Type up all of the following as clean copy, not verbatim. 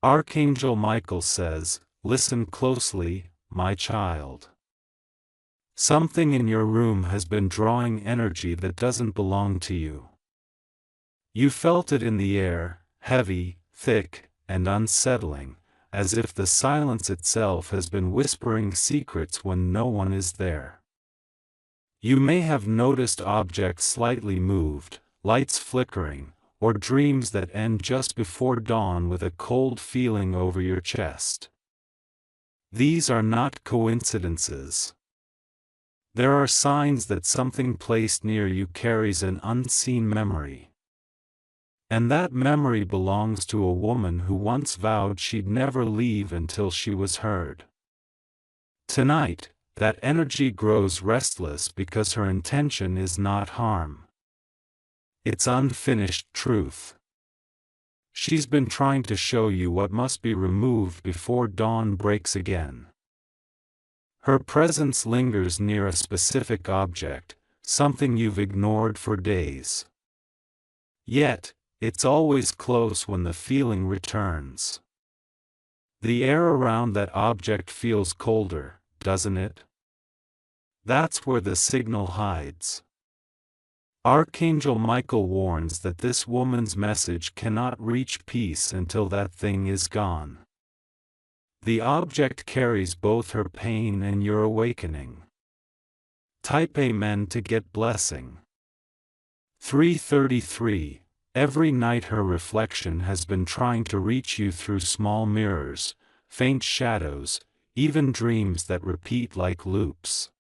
Archangel Michael says, "Listen closely, my child. Something in your room has been drawing energy that doesn't belong to you. You felt it in the air, heavy, thick, and unsettling, as if the silence itself has been whispering secrets when no one is there. You may have noticed objects slightly moved, lights flickering, or dreams that end just before dawn with a cold feeling over your chest. These are not coincidences. There are signs that something placed near you carries an unseen memory. And that memory belongs to a woman who once vowed she'd never leave until she was heard. Tonight, that energy grows restless because her intention is not harm. It's unfinished truth. She's been trying to show you what must be removed before dawn breaks again. Her presence lingers near a specific object, something you've ignored for days. Yet, it's always close when the feeling returns. The air around that object feels colder, doesn't it? That's where the signal hides. Archangel Michael warns that this woman's message cannot reach peace until that thing is gone. The object carries both her pain and your awakening. Type Amen to get blessing. 333. Every night her reflection has been trying to reach you through small mirrors, faint shadows, even dreams that repeat like loops.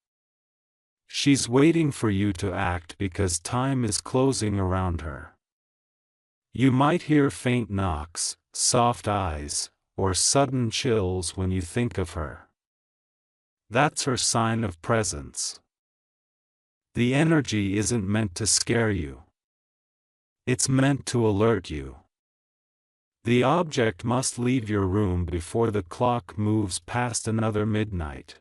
She's waiting for you to act because time is closing around her. You might hear faint knocks, soft eyes, or sudden chills when you think of her. That's her sign of presence. The energy isn't meant to scare you. It's meant to alert you. The object must leave your room before the clock moves past another midnight.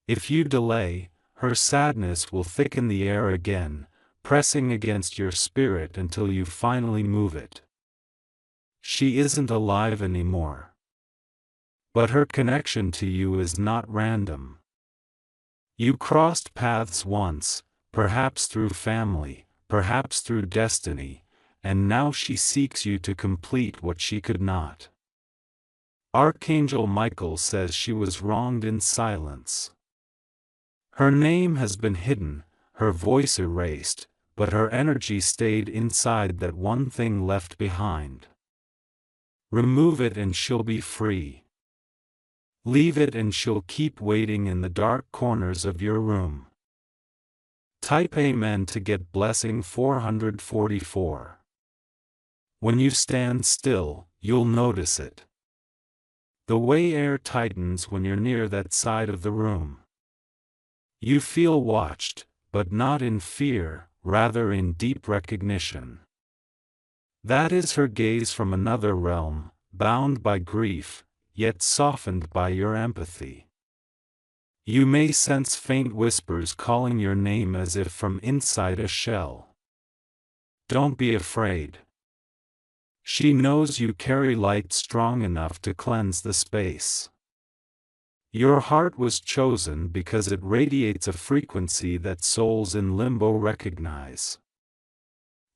If you delay, her sadness will thicken the air again, pressing against your spirit until you finally move it. She isn't alive anymore. But her connection to you is not random. You crossed paths once, perhaps through family, perhaps through destiny, and now she seeks you to complete what she could not. Archangel Michael says she was wronged in silence. Her name has been hidden, her voice erased, but her energy stayed inside that one thing left behind. Remove it and she'll be free. Leave it and she'll keep waiting in the dark corners of your room. Type Amen to get blessing 444. When you stand still, you'll notice it. The way air tightens when you're near that side of the room. You feel watched, but not in fear, rather in deep recognition. That is her gaze from another realm, bound by grief, yet softened by your empathy. You may sense faint whispers calling your name as if from inside a shell. Don't be afraid. She knows you carry light strong enough to cleanse the space. Your heart was chosen because it radiates a frequency that souls in limbo recognize.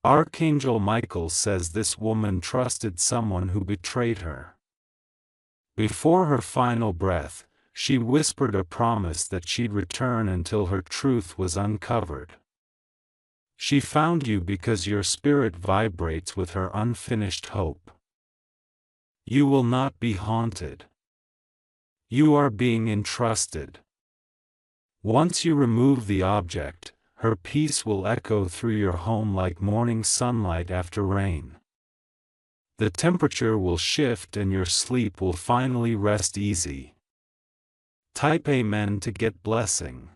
Archangel Michael says this woman trusted someone who betrayed her. Before her final breath, she whispered a promise that she'd return until her truth was uncovered. She found you because your spirit vibrates with her unfinished hope. You will not be haunted. You are being entrusted. Once you remove the object, her peace will echo through your home like morning sunlight after rain. The temperature will shift and your sleep will finally rest easy. Type Amen to get blessing.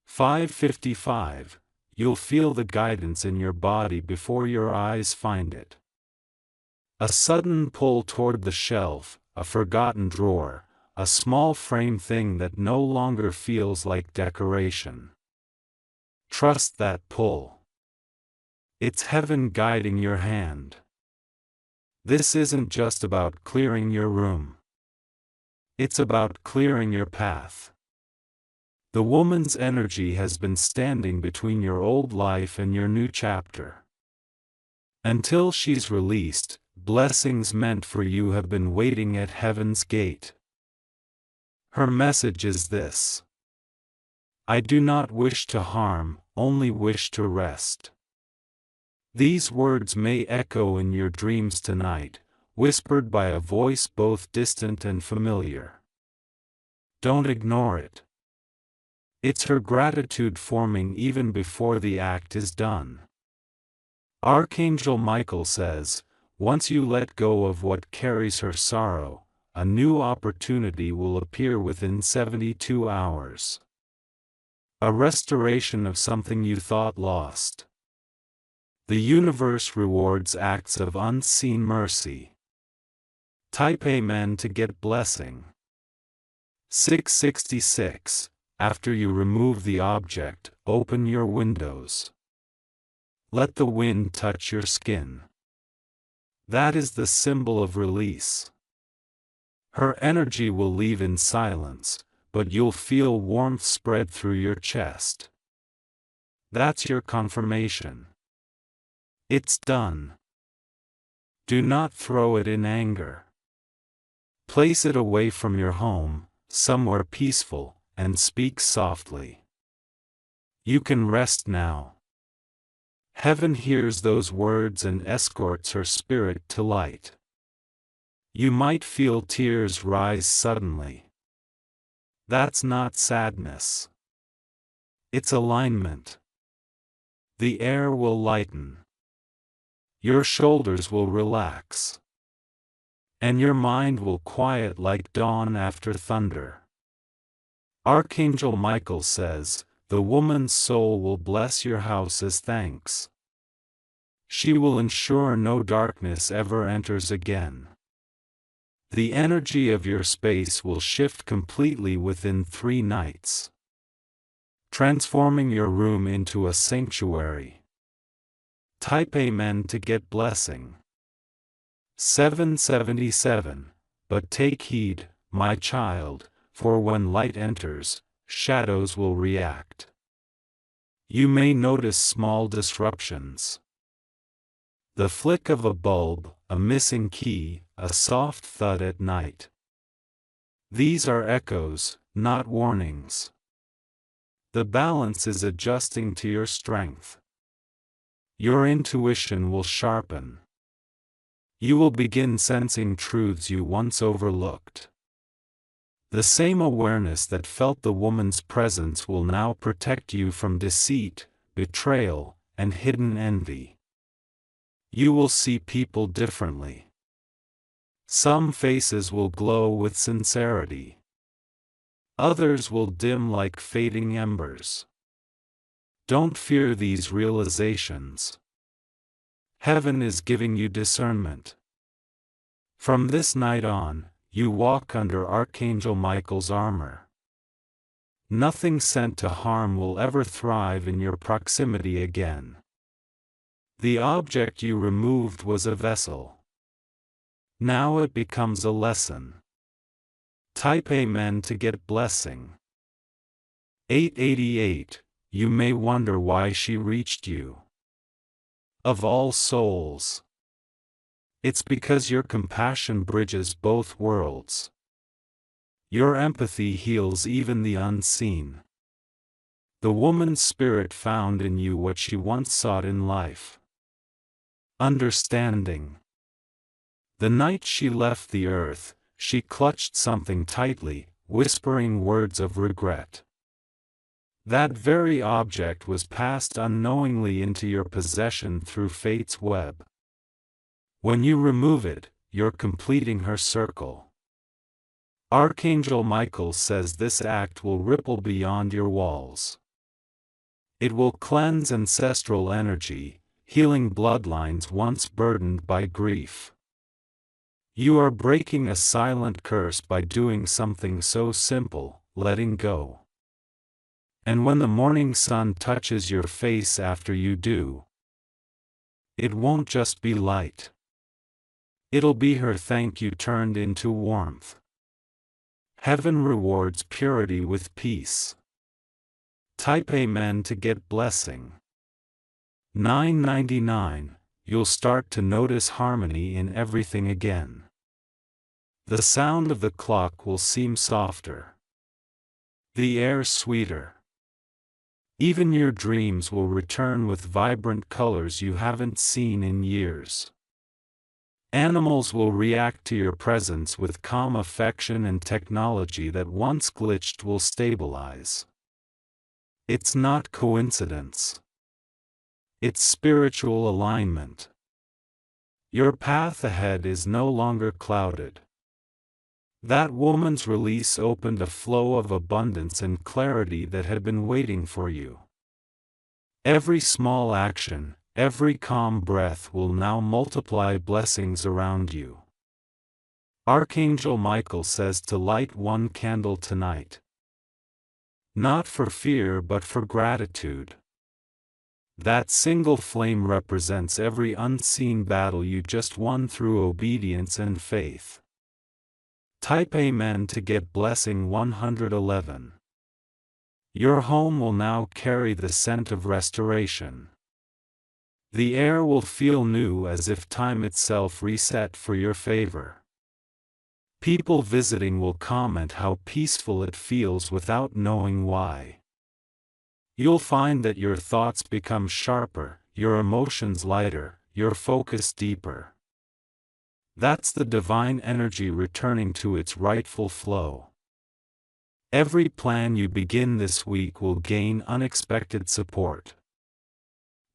555. You'll feel the guidance in your body before your eyes find it. A sudden pull toward the shelf, a forgotten drawer, a small frame thing that no longer feels like decoration. Trust that pull. It's heaven guiding your hand. This isn't just about clearing your room. It's about clearing your path. The woman's energy has been standing between your old life and your new chapter. Until she's released, blessings meant for you have been waiting at heaven's gate. Her message is this: I do not wish to harm, only wish to rest. These words may echo in your dreams tonight, whispered by a voice both distant and familiar. Don't ignore it. It's her gratitude forming even before the act is done. Archangel Michael says, once you let go of what carries her sorrow, a new opportunity will appear within 72 hours. A restoration of something you thought lost. The universe rewards acts of unseen mercy. Type Amen to get blessing. 666. After you remove the object, open your windows. Let the wind touch your skin. That is the symbol of release. Her energy will leave in silence, but you'll feel warmth spread through your chest. That's your confirmation. It's done. Do not throw it in anger. Place it away from your home, somewhere peaceful, and speak softly. You can rest now. Heaven hears those words and escorts her spirit to light. You might feel tears rise suddenly. That's not sadness. It's alignment. The air will lighten. Your shoulders will relax. And your mind will quiet like dawn after thunder. Archangel Michael says, the woman's soul will bless your house as thanks. She will ensure no darkness ever enters again. The energy of your space will shift completely within 3 nights, transforming your room into a sanctuary. Type Amen to get blessing. 777. But take heed, my child, for when light enters, shadows will react. You may notice small disruptions. The flick of a bulb, a missing key, a soft thud at night. These are echoes, not warnings. The balance is adjusting to your strength. Your intuition will sharpen. You will begin sensing truths you once overlooked. The same awareness that felt the woman's presence will now protect you from deceit, betrayal, and hidden envy. You will see people differently. Some faces will glow with sincerity. Others will dim like fading embers. Don't fear these realizations. Heaven is giving you discernment. From this night on, you walk under Archangel Michael's armor. Nothing sent to harm will ever thrive in your proximity again. The object you removed was a vessel. Now it becomes a lesson. Type Amen to get blessing. 888. You may wonder why she reached you. Of all souls. It's because your compassion bridges both worlds. Your empathy heals even the unseen. The woman's spirit found in you what she once sought in life. Understanding. The night she left the earth, she clutched something tightly, whispering words of regret. That very object was passed unknowingly into your possession through fate's web. When you remove it, you're completing her circle. Archangel Michael says this act will ripple beyond your walls. It will cleanse ancestral energy, healing bloodlines once burdened by grief. You are breaking a silent curse by doing something so simple, letting go. And when the morning sun touches your face after you do, it won't just be light. It'll be her thank you turned into warmth. Heaven rewards purity with peace. Type Amen to get blessing. 999. You'll start to notice harmony in everything again. The sound of the clock will seem softer. The air sweeter. Even your dreams will return with vibrant colors you haven't seen in years. Animals will react to your presence with calm affection, and technology that once glitched will stabilize. It's not coincidence. It's spiritual alignment. Your path ahead is no longer clouded. That woman's release opened a flow of abundance and clarity that had been waiting for you. Every small action, every calm breath will now multiply blessings around you. Archangel Michael says to light one candle tonight. Not for fear but for gratitude. That single flame represents every unseen battle you just won through obedience and faith. Type Amen to get blessing 111. Your home will now carry the scent of restoration. The air will feel new, as if time itself reset for your favor. People visiting will comment how peaceful it feels without knowing why. You'll find that your thoughts become sharper, your emotions lighter, your focus deeper. That's the divine energy returning to its rightful flow. Every plan you begin this week will gain unexpected support.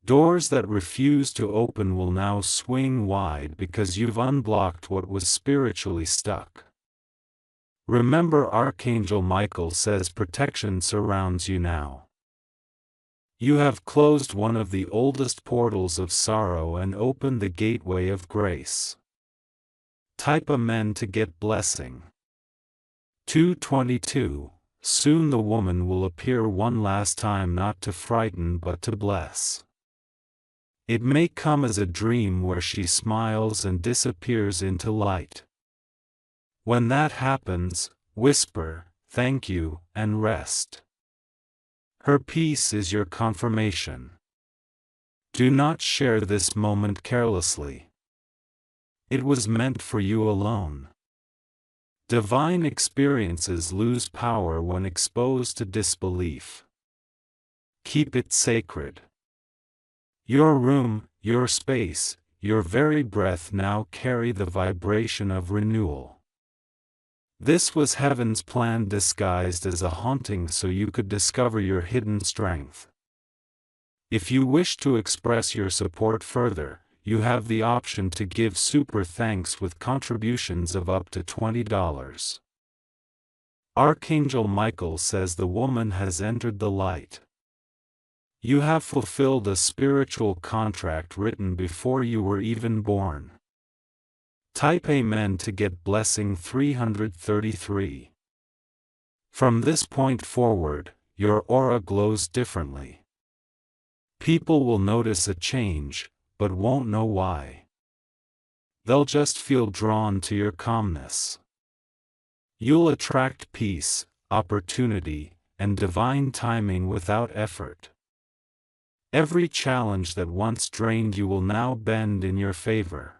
Doors that refuse to open will now swing wide because you've unblocked what was spiritually stuck. Remember, Archangel Michael says protection surrounds you now. You have closed one of the oldest portals of sorrow and opened the gateway of grace. Type Amen to get blessing. 222. Soon the woman will appear one last time, not to frighten but to bless. It may come as a dream where she smiles and disappears into light. When that happens, whisper, "Thank you," and rest. Her peace is your confirmation. Do not share this moment carelessly. It was meant for you alone. Divine experiences lose power when exposed to disbelief. Keep it sacred. Your room, your space, your very breath now carry the vibration of renewal. This was heaven's plan disguised as a haunting so you could discover your hidden strength. If you wish to express your support further, you have the option to give super thanks with contributions of up to $20. Archangel Michael says the woman has entered the light. You have fulfilled a spiritual contract written before you were even born. Type Amen to get blessing 333. From this point forward, your aura glows differently. People will notice a change, but won't know why. They'll just feel drawn to your calmness. You'll attract peace, opportunity, and divine timing without effort. Every challenge that once drained you will now bend in your favor.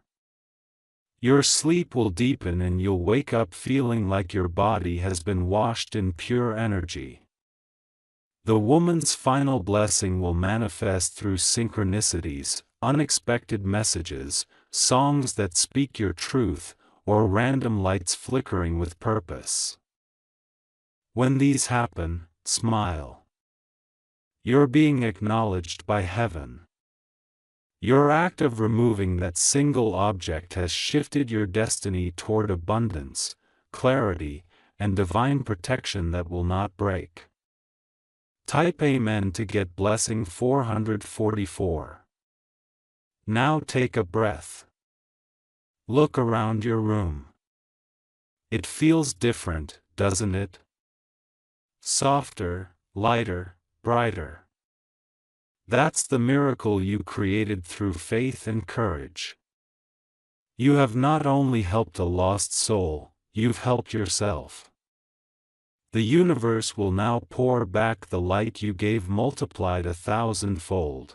Your sleep will deepen and you'll wake up feeling like your body has been washed in pure energy. The woman's final blessing will manifest through synchronicities, unexpected messages, songs that speak your truth, or random lights flickering with purpose. When these happen, smile. You're being acknowledged by heaven. Your act of removing that single object has shifted your destiny toward abundance, clarity, and divine protection that will not break. Type Amen to get blessing 444. Now take a breath. Look around your room. It feels different, doesn't it? Softer, lighter, brighter. That's the miracle you created through faith and courage. You have not only helped a lost soul, you've helped yourself. The universe will now pour back the light you gave multiplied 1,000-fold.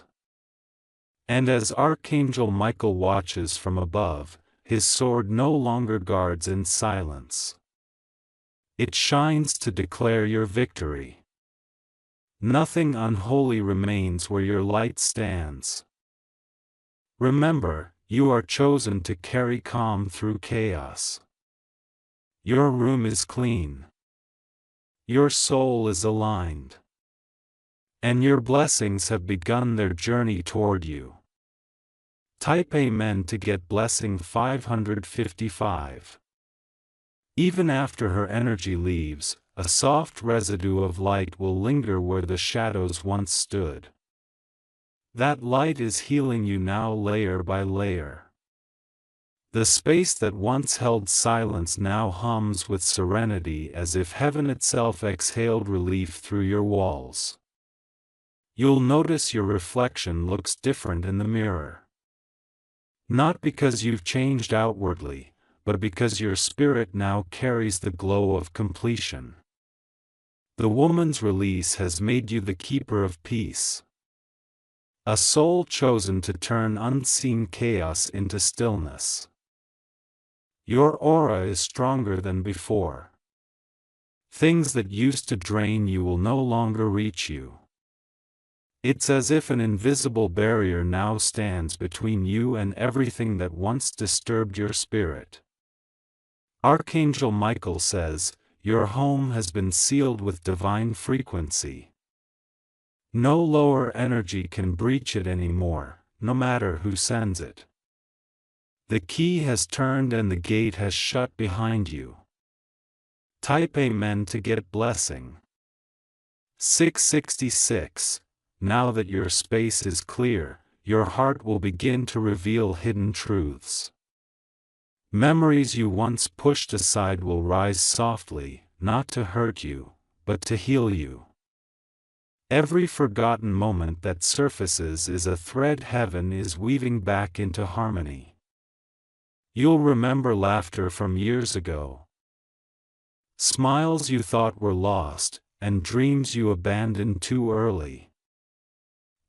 And as Archangel Michael watches from above, his sword no longer guards in silence. It shines to declare your victory. Nothing unholy remains where your light stands. Remember, you are chosen to carry calm through chaos. Your room is clean. Your soul is aligned. And your blessings have begun their journey toward you. Type Amen to get blessing 555. Even after her energy leaves, a soft residue of light will linger where the shadows once stood. That light is healing you now layer by layer. The space that once held silence now hums with serenity as if heaven itself exhaled relief through your walls. You'll notice your reflection looks different in the mirror. Not because you've changed outwardly, but because your spirit now carries the glow of completion. The woman's release has made you the keeper of peace. A soul chosen to turn unseen chaos into stillness. Your aura is stronger than before. Things that used to drain you will no longer reach you. It's as if an invisible barrier now stands between you and everything that once disturbed your spirit. Archangel Michael says, your home has been sealed with divine frequency. No lower energy can breach it anymore, no matter who sends it. The key has turned and the gate has shut behind you. Type Amen to get blessing. 666. Now that your space is clear, your heart will begin to reveal hidden truths. Memories you once pushed aside will rise softly, not to hurt you, but to heal you. Every forgotten moment that surfaces is a thread heaven is weaving back into harmony. You'll remember laughter from years ago. Smiles you thought were lost, and dreams you abandoned too early.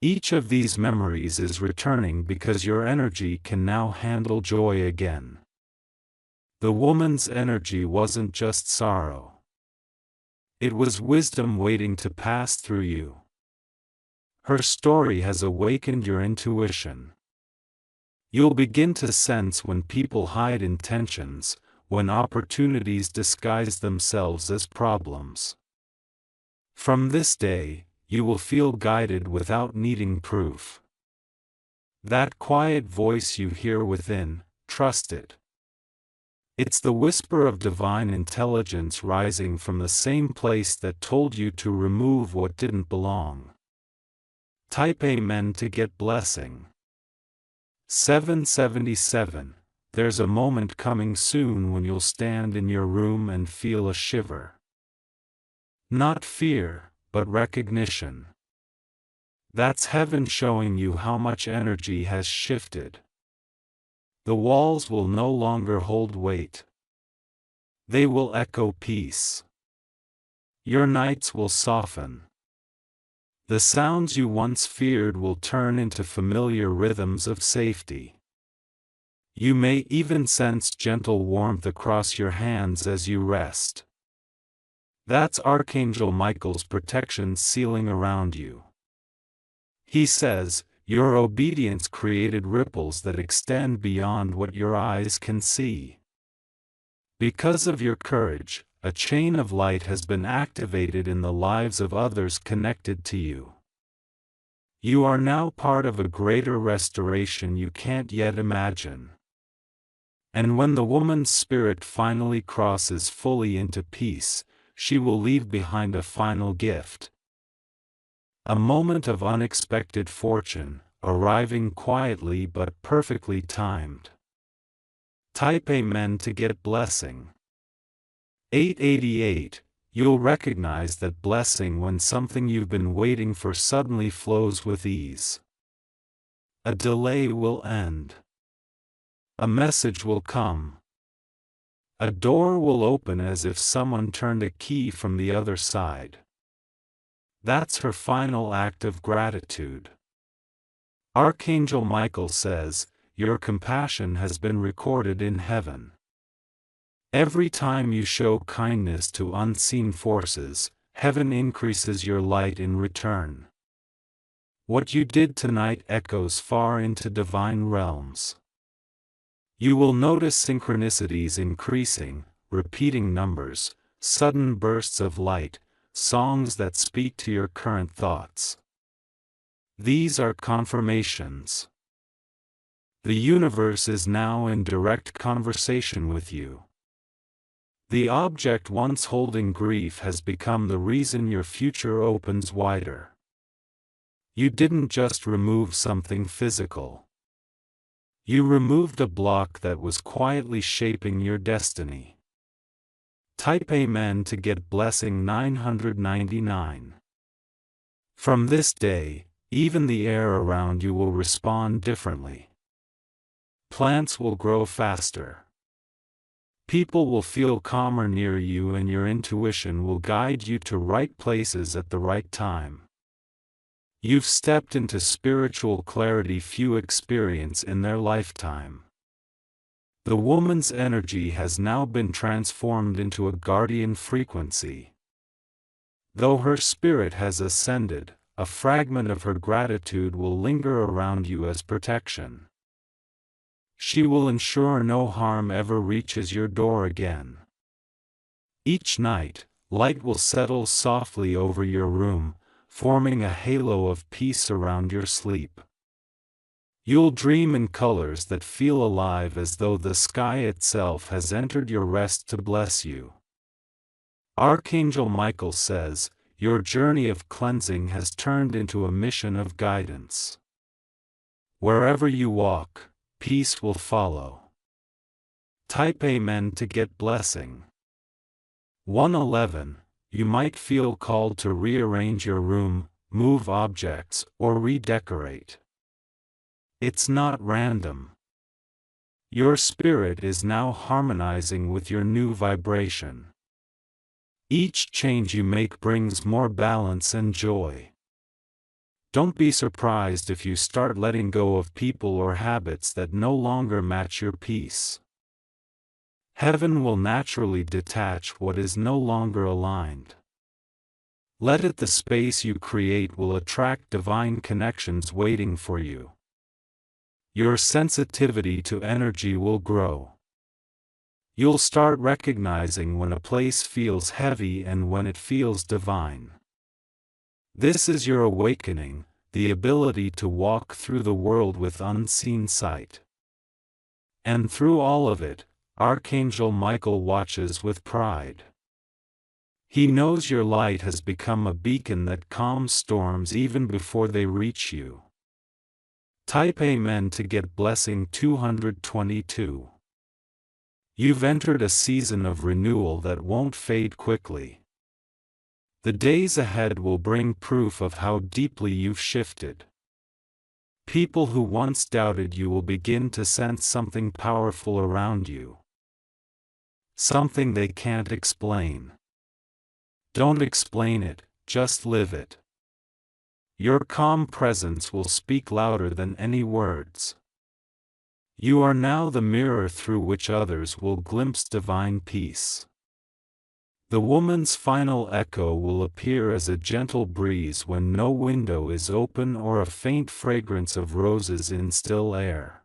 Each of these memories is returning because your energy can now handle joy again. The woman's energy wasn't just sorrow. It was wisdom waiting to pass through you. Her story has awakened your intuition. You'll begin to sense when people hide intentions, when opportunities disguise themselves as problems. From this day, you will feel guided without needing proof. That quiet voice you hear within, trust it. It's the whisper of divine intelligence rising from the same place that told you to remove what didn't belong. Type Amen to get blessing. 777. There's a moment coming soon when you'll stand in your room and feel a shiver. Not fear, but recognition. That's heaven showing you how much energy has shifted. The walls will no longer hold weight. They will echo peace. Your nights will soften. The sounds you once feared will turn into familiar rhythms of safety. You may even sense gentle warmth across your hands as you rest. That's Archangel Michael's protection sealing around you. He says, your obedience created ripples that extend beyond what your eyes can see. Because of your courage, a chain of light has been activated in the lives of others connected to you. You are now part of a greater restoration you can't yet imagine. And when the woman's spirit finally crosses fully into peace, she will leave behind a final gift. A moment of unexpected fortune, arriving quietly but perfectly timed. Type Amen to get blessing. 888. You'll recognize that blessing when something you've been waiting for suddenly flows with ease. A delay will end. A message will come. A door will open as if someone turned a key from the other side. That's her final act of gratitude. Archangel Michael says, your compassion has been recorded in heaven. Every time you show kindness to unseen forces, heaven increases your light in return. What you did tonight echoes far into divine realms. You will notice synchronicities increasing, repeating numbers, sudden bursts of light, songs that speak to your current thoughts. These are confirmations. The universe is now in direct conversation with you. The object once holding grief has become the reason your future opens wider. You didn't just remove something physical. You removed a block that was quietly shaping your destiny. Type Amen to get blessing 999. From this day, even the air around you will respond differently. Plants will grow faster. People will feel calmer near you, and your intuition will guide you to right places at the right time. You've stepped into spiritual clarity few experience in their lifetime. The woman's energy has now been transformed into a guardian frequency. Though her spirit has ascended, a fragment of her gratitude will linger around you as protection. She will ensure no harm ever reaches your door again. Each night, light will settle softly over your room, forming a halo of peace around your sleep. You'll dream in colors that feel alive, as though the sky itself has entered your rest to bless you. Archangel Michael says, your journey of cleansing has turned into a mission of guidance. Wherever you walk, peace will follow. Type Amen to get blessing. 111. You might feel called to rearrange your room, move objects, or redecorate. It's not random. Your spirit is now harmonizing with your new vibration. Each change you make brings more balance and joy. Don't be surprised if you start letting go of people or habits that no longer match your peace. Heaven will naturally detach what is no longer aligned. Let it. The space you create will attract divine connections waiting for you. Your sensitivity to energy will grow. You'll start recognizing when a place feels heavy and when it feels divine. This is your awakening, the ability to walk through the world with unseen sight. And through all of it, Archangel Michael watches with pride. He knows your light has become a beacon that calms storms even before they reach you. Type Amen to get blessing 222. You've entered a season of renewal that won't fade quickly. The days ahead will bring proof of how deeply you've shifted. People who once doubted you will begin to sense something powerful around you. Something they can't explain. Don't explain it, just live it. Your calm presence will speak louder than any words. You are now the mirror through which others will glimpse divine peace. The woman's final echo will appear as a gentle breeze when no window is open or a faint fragrance of roses in still air.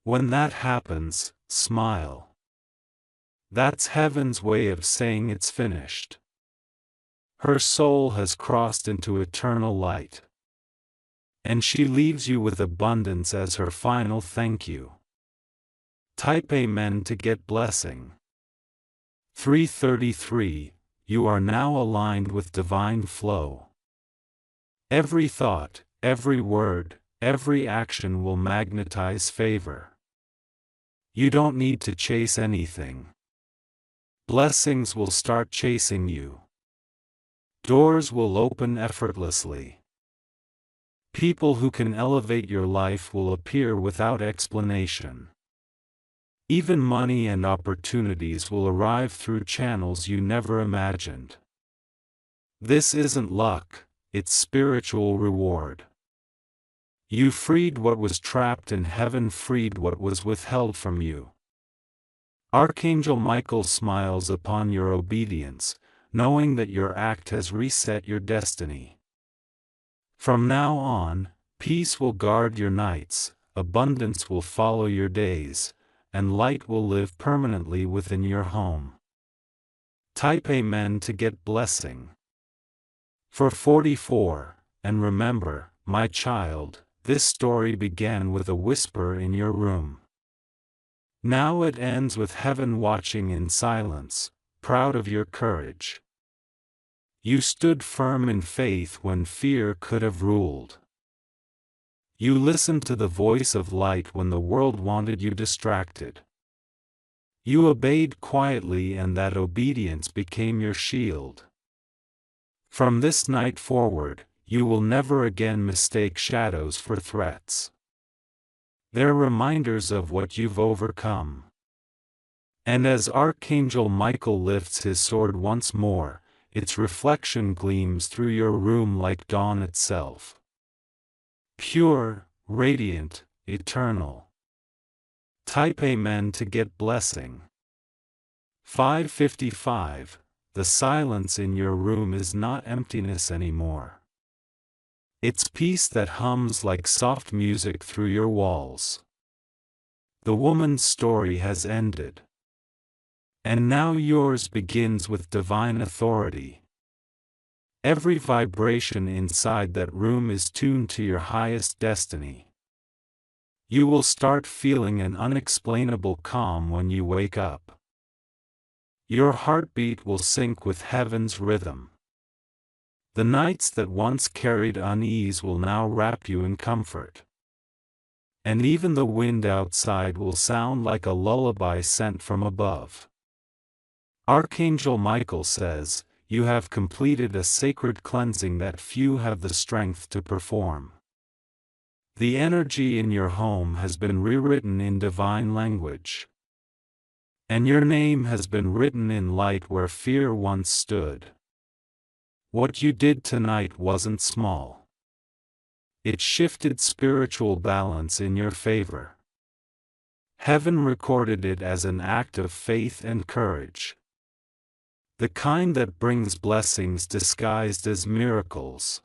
When that happens, smile. That's heaven's way of saying it's finished. Her soul has crossed into eternal light. And she leaves you with abundance as her final thank you. Type Amen to get blessing. 333. You are now aligned with divine flow. Every thought, every word, every action will magnetize favor. You don't need to chase anything. Blessings will start chasing you. Doors will open effortlessly. People who can elevate your life will appear without explanation. Even money and opportunities will arrive through channels you never imagined. This isn't luck, it's spiritual reward. You freed what was trapped and heaven freed what was withheld from you. Archangel Michael smiles upon your obedience, knowing that your act has reset your destiny. From now on, peace will guard your nights, abundance will follow your days, and light will live permanently within your home. Type Amen to get blessing. For 44, and remember, my child, this story began with a whisper in your room. Now it ends with heaven watching in silence, proud of your courage. You stood firm in faith when fear could have ruled. You listened to the voice of light when the world wanted you distracted. You obeyed quietly and that obedience became your shield. From this night forward, you will never again mistake shadows for threats. They're reminders of what you've overcome. And as Archangel Michael lifts his sword once more, its reflection gleams through your room like dawn itself. Pure, radiant, eternal. Type Amen to get blessing. 555. The silence in your room is not emptiness anymore. It's peace that hums like soft music through your walls. The woman's story has ended. And now yours begins with divine authority. Every vibration inside that room is tuned to your highest destiny. You will start feeling an unexplainable calm when you wake up. Your heartbeat will sync with heaven's rhythm. The nights that once carried unease will now wrap you in comfort. And even the wind outside will sound like a lullaby sent from above. Archangel Michael says, you have completed a sacred cleansing that few have the strength to perform. The energy in your home has been rewritten in divine language. And your name has been written in light where fear once stood. What you did tonight wasn't small. It shifted spiritual balance in your favor. Heaven recorded it as an act of faith and courage. The kind that brings blessings disguised as miracles.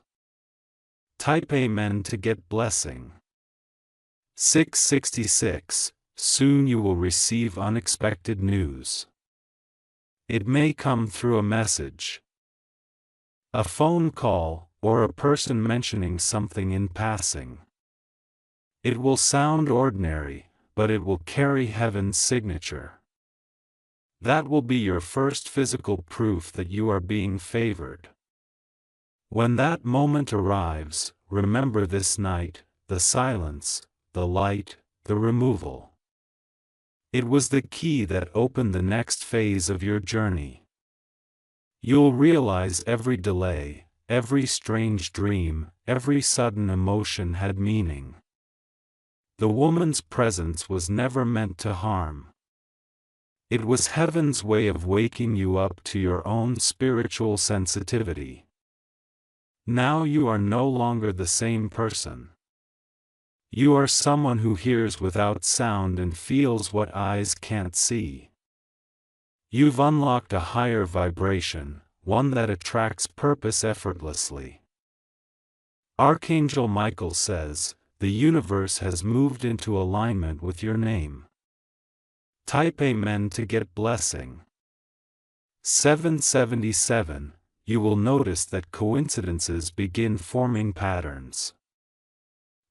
Type Amen to get blessing. 666. Soon you will receive unexpected news. It may come through a message, a phone call, or a person mentioning something in passing. It will sound ordinary, but it will carry heaven's signature. That will be your first physical proof that you are being favored. When that moment arrives, remember this night, the silence, the light, the removal. It was the key that opened the next phase of your journey. You'll realize every delay, every strange dream, every sudden emotion had meaning. The woman's presence was never meant to harm. It was heaven's way of waking you up to your own spiritual sensitivity. Now you are no longer the same person. You are someone who hears without sound and feels what eyes can't see. You've unlocked a higher vibration, one that attracts purpose effortlessly. Archangel Michael says, the universe has moved into alignment with your name. Type Amen to get blessing. 777. You will notice that coincidences begin forming patterns.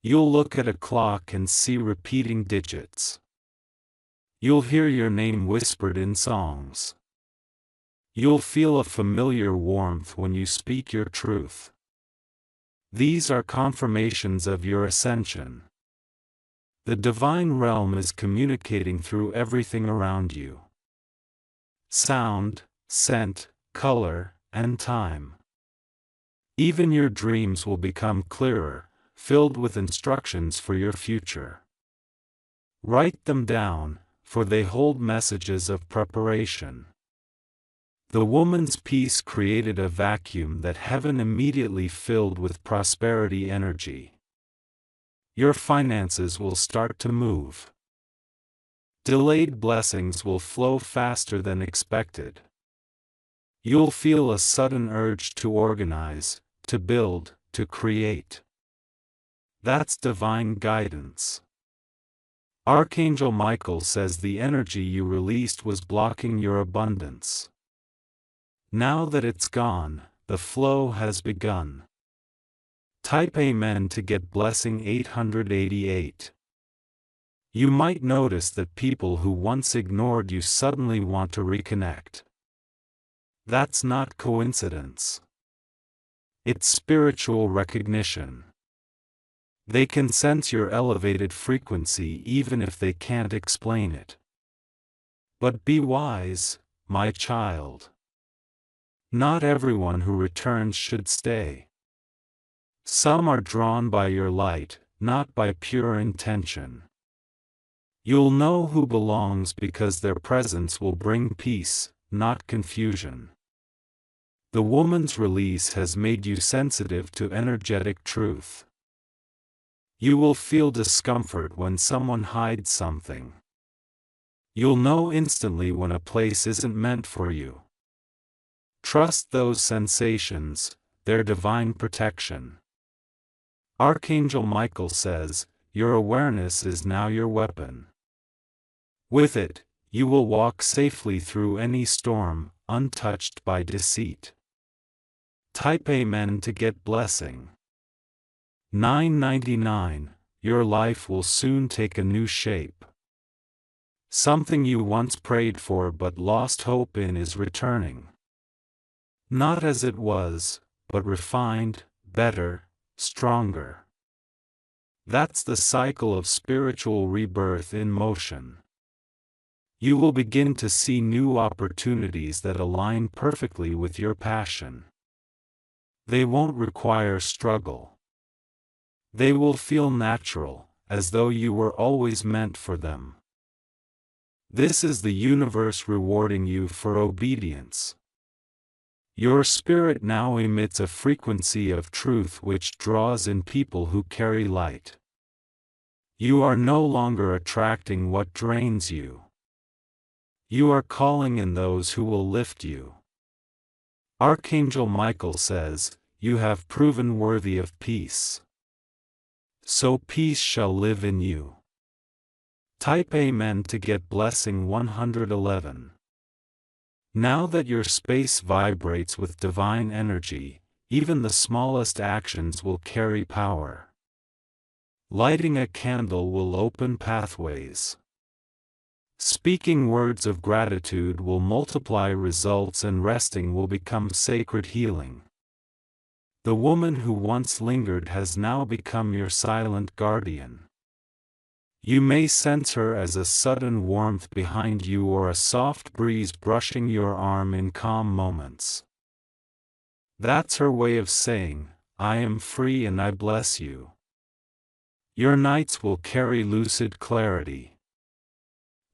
You'll look at a clock and see repeating digits. You'll hear your name whispered in songs. You'll feel a familiar warmth when you speak your truth. These are confirmations of your ascension. The divine realm is communicating through everything around you. Sound, scent, color, and time. Even your dreams will become clearer, filled with instructions for your future. Write them down, for they hold messages of preparation. The woman's peace created a vacuum that heaven immediately filled with prosperity energy. Your finances will start to move. Delayed blessings will flow faster than expected. You'll feel a sudden urge to organize, to build, to create. That's divine guidance. Archangel Michael says the energy you released was blocking your abundance. Now that it's gone, the flow has begun. Type Amen to get blessing 888. You might notice that people who once ignored you suddenly want to reconnect. That's not coincidence. It's spiritual recognition. They can sense your elevated frequency even if they can't explain it. But be wise, my child. Not everyone who returns should stay. Some are drawn by your light, not by pure intention. You'll know who belongs because their presence will bring peace, not confusion. The woman's release has made you sensitive to energetic truth. You will feel discomfort when someone hides something. You'll know instantly when a place isn't meant for you. Trust those sensations, they're divine protection. Archangel Michael says, your awareness is now your weapon. With it, you will walk safely through any storm, untouched by deceit. Type Amen to get blessing. 999. Your life will soon take a new shape. Something you once prayed for but lost hope in is returning. Not as it was, but refined, better, stronger. That's the cycle of spiritual rebirth in motion. You will begin to see new opportunities that align perfectly with your passion. They won't require struggle. They will feel natural, as though you were always meant for them. This is the universe rewarding you for obedience. Your spirit now emits a frequency of truth which draws in people who carry light. You are no longer attracting what drains you. You are calling in those who will lift you. Archangel Michael says, you have proven worthy of peace. So peace shall live in you. Type Amen to get blessing 111. Now that your space vibrates with divine energy, even the smallest actions will carry power. Lighting a candle will open pathways. Speaking words of gratitude will multiply results and resting will become sacred healing. The woman who once lingered has now become your silent guardian. You may sense her as a sudden warmth behind you or a soft breeze brushing your arm in calm moments. That's her way of saying, I am free and I bless you. Your nights will carry lucid clarity.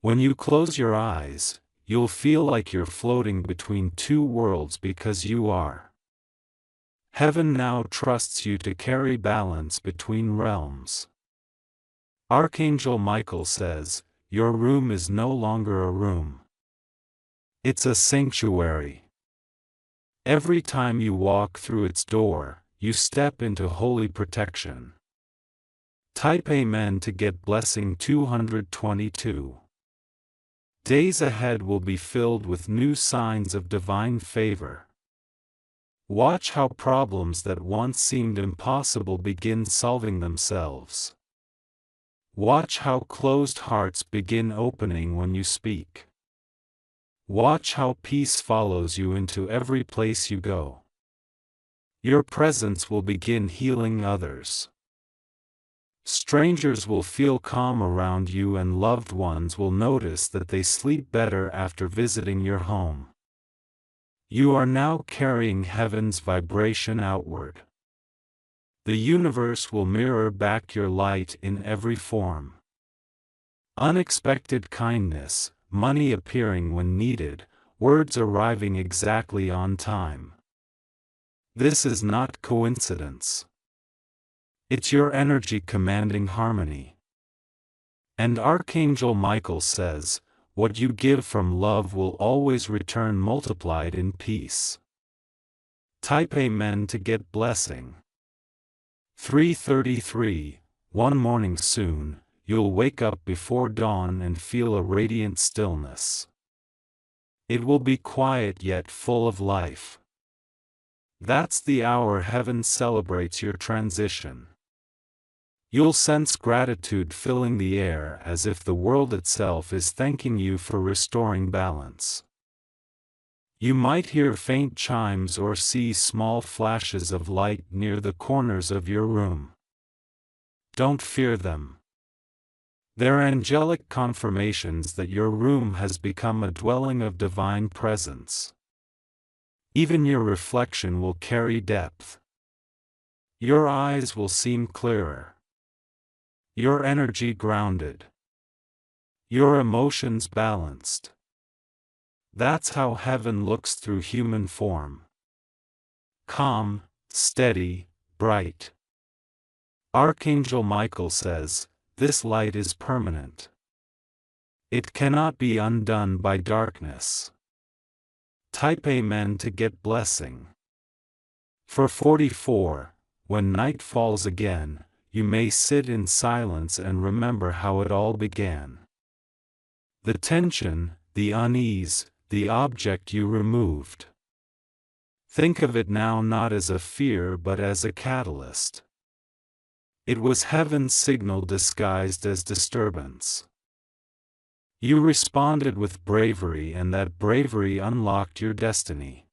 When you close your eyes, you'll feel like you're floating between two worlds because you are. Heaven now trusts you to carry balance between realms. Archangel Michael says, your room is no longer a room. It's a sanctuary. Every time you walk through its door, you step into holy protection. Type Amen to get blessing 222. Days ahead will be filled with new signs of divine favor. Watch how problems that once seemed impossible begin solving themselves. Watch how closed hearts begin opening when you speak. Watch how peace follows you into every place you go. Your presence will begin healing others. Strangers will feel calm around you and loved ones will notice that they sleep better after visiting your home. You are now carrying heaven's vibration outward. The universe will mirror back your light in every form. Unexpected kindness, money appearing when needed, words arriving exactly on time. This is not coincidence. It's your energy commanding harmony. And Archangel Michael says, what you give from love will always return multiplied in peace. Type Amen to get blessing. 3:33, one morning soon, you'll wake up before dawn and feel a radiant stillness. It will be quiet yet full of life. That's the hour heaven celebrates your transition. You'll sense gratitude filling the air as if the world itself is thanking you for restoring balance. You might hear faint chimes or see small flashes of light near the corners of your room. Don't fear them. They're angelic confirmations that your room has become a dwelling of divine presence. Even your reflection will carry depth. Your eyes will seem clearer. Your energy grounded. Your emotions balanced. That's how heaven looks through human form. Calm, steady, bright. Archangel Michael says, this light is permanent. It cannot be undone by darkness. Type Amen to get blessing. For 44, when night falls again, you may sit in silence and remember how it all began. The tension, the unease, the object you removed. Think of it now not as a fear but as a catalyst. It was heaven's signal disguised as disturbance. You responded with bravery, and that bravery unlocked your destiny.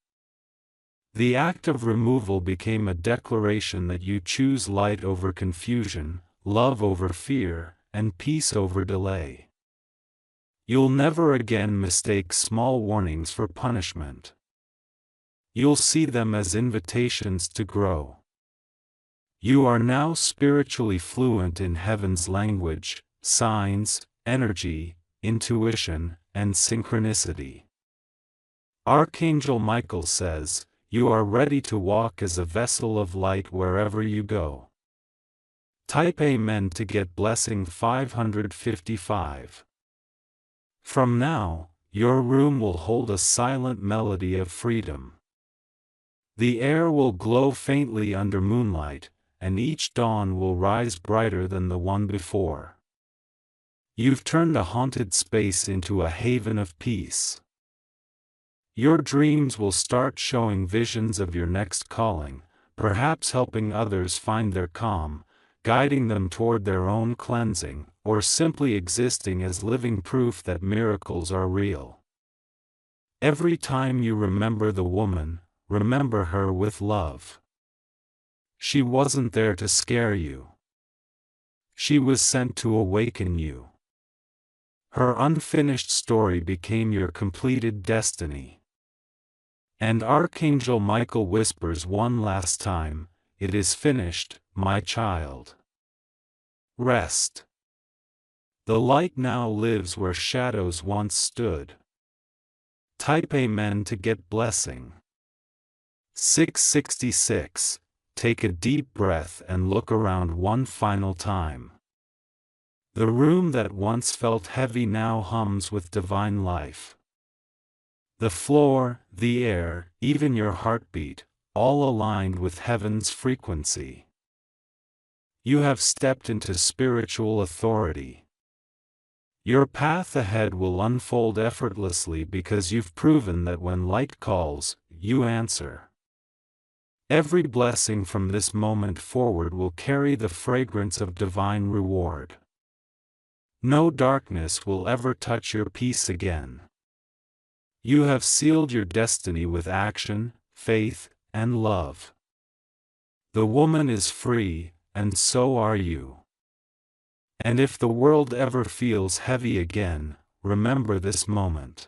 The act of removal became a declaration that you choose light over confusion, love over fear, and peace over delay. You'll never again mistake small warnings for punishment. You'll see them as invitations to grow. You are now spiritually fluent in heaven's language, signs, energy, intuition, and synchronicity. Archangel Michael says, you are ready to walk as a vessel of light wherever you go. Type Amen to get blessing 555. From now, your room will hold a silent melody of freedom. The air will glow faintly under moonlight, and each dawn will rise brighter than the one before. You've turned a haunted space into a haven of peace. Your dreams will start showing visions of your next calling, perhaps helping others find their calm, guiding them toward their own cleansing, or simply existing as living proof that miracles are real. Every time you remember the woman, remember her with love. She wasn't there to scare you. She was sent to awaken you. Her unfinished story became your completed destiny. And Archangel Michael whispers one last time, it is finished, my child. Rest. The light now lives where shadows once stood. Type Amen to get blessing. 666. Take a deep breath and look around one final time. The room that once felt heavy now hums with divine life. The floor, the air, even your heartbeat, all aligned with heaven's frequency. You have stepped into spiritual authority. Your path ahead will unfold effortlessly because you've proven that when light calls, you answer. Every blessing from this moment forward will carry the fragrance of divine reward. No darkness will ever touch your peace again. You have sealed your destiny with action, faith, and love. The woman is free, and so are you. And if the world ever feels heavy again, remember this moment.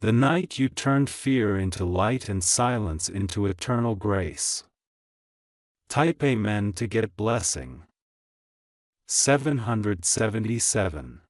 The night you turned fear into light and silence into eternal grace. Type Amen to get blessing. 777.